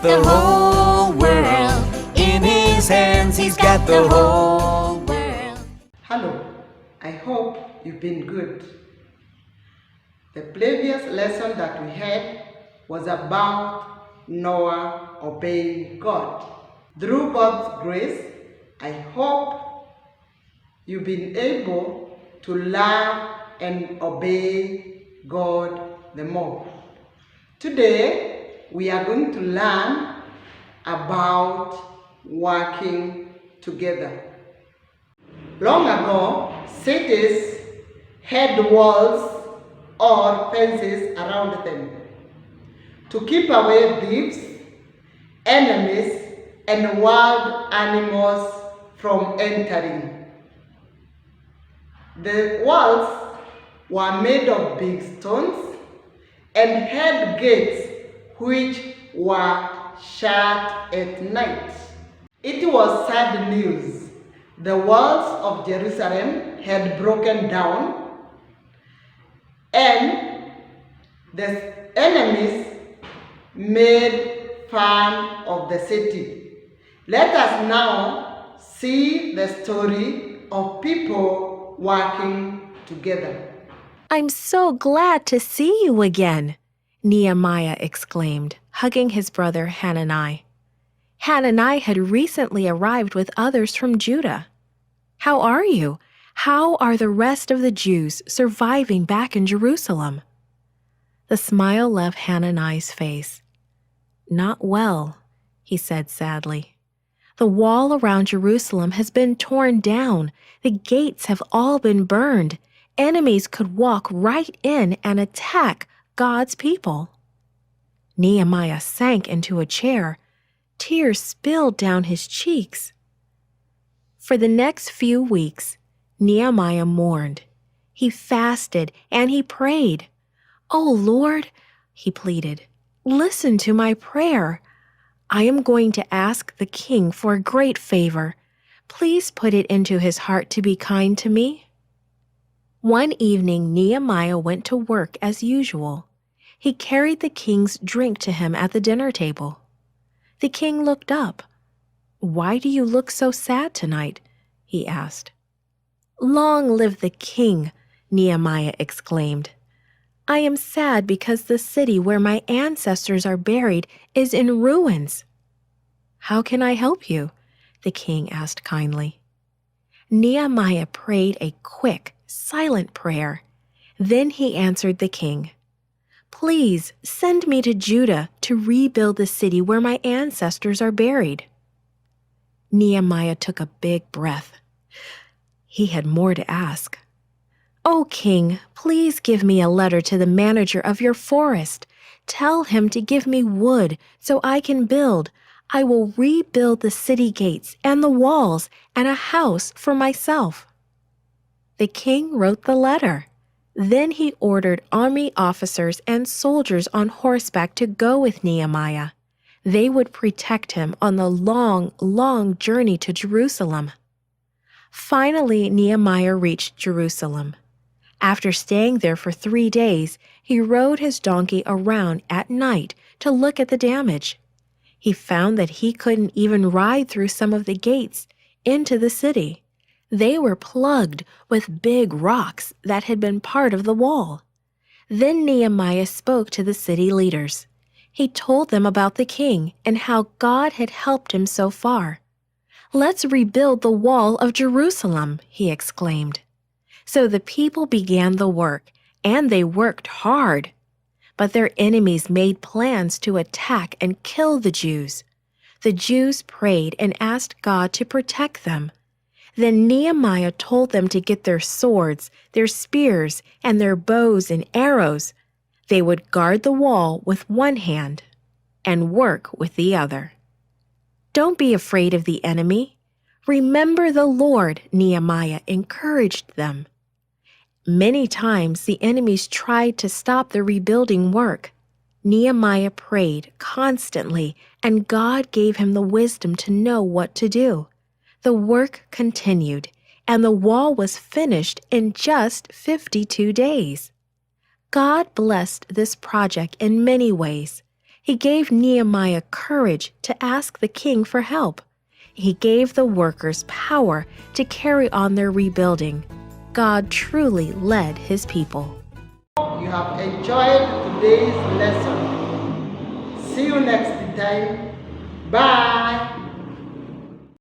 got the whole world in his hands. He's got the whole world. Hello, I hope you've been good. The previous lesson that we had was about Noah obeying God. Through God's grace, I hope you've been able to love and obey God the more. Today, we are going to learn about working together. Long ago, cities had walls or fences around them to keep away thieves, enemies, and wild animals from entering. The walls were made of big stones and had gates which were shut at night. It was sad news. The walls of Jerusalem had broken down, and the enemies made fun of the city. Let us now see the story of people working together. "I'm so glad to see you again," Nehemiah exclaimed, hugging his brother Hanani. Hanani had recently arrived with others from Judah. "How are you? How are the rest of the Jews surviving back in Jerusalem?" The smile left Hanani's face. "Not well," he said sadly. "The wall around Jerusalem has been torn down. The gates have all been burned. Enemies could walk right in and attack God's people." Nehemiah sank into a chair. Tears spilled down his cheeks. For the next few weeks, Nehemiah mourned. He fasted and he prayed. "Oh Lord," he pleaded, "listen to my prayer. I am going to ask the king for a great favor. Please put it into his heart to be kind to me." One evening, Nehemiah went to work as usual. He carried the king's drink to him at the dinner table. The king looked up. "Why do you look so sad tonight?" he asked. "Long live the king," Nehemiah exclaimed. "I am sad because the city where my ancestors are buried is in ruins." "How can I help you?" the king asked kindly. Nehemiah prayed a quick, silent prayer. Then he answered the king, "Please send me to Judah to rebuild the city where my ancestors are buried." Nehemiah took a big breath. He had more to ask. "O king, please give me a letter to the manager of your forest. Tell him to give me wood so I can build. I will rebuild the city gates and the walls and a house for myself." The king wrote the letter. Then he ordered army officers and soldiers on horseback to go with Nehemiah. They would protect him on the long, long journey to Jerusalem. Finally, Nehemiah reached Jerusalem. After staying there for 3 days, he rode his donkey around at night to look at the damage. He found that he couldn't even ride through some of the gates into the city. They were plugged with big rocks that had been part of the wall. Then Nehemiah spoke to the city leaders. He told them about the king and how God had helped him so far. "Let's rebuild the wall of Jerusalem," he exclaimed. So the people began the work, and they worked hard. But their enemies made plans to attack and kill the Jews. The Jews prayed and asked God to protect them. Then Nehemiah told them to get their swords, their spears, and their bows and arrows. They would guard the wall with one hand and work with the other. "Don't be afraid of the enemy. Remember the Lord," Nehemiah encouraged them. Many times the enemies tried to stop the rebuilding work. Nehemiah prayed constantly, and God gave him the wisdom to know what to do. The work continued, and the wall was finished in just 52 days. God blessed this project in many ways. He gave Nehemiah courage to ask the king for help. He gave the workers power to carry on their rebuilding. God truly led his people. You have enjoyed today's lesson. See you next time. Bye.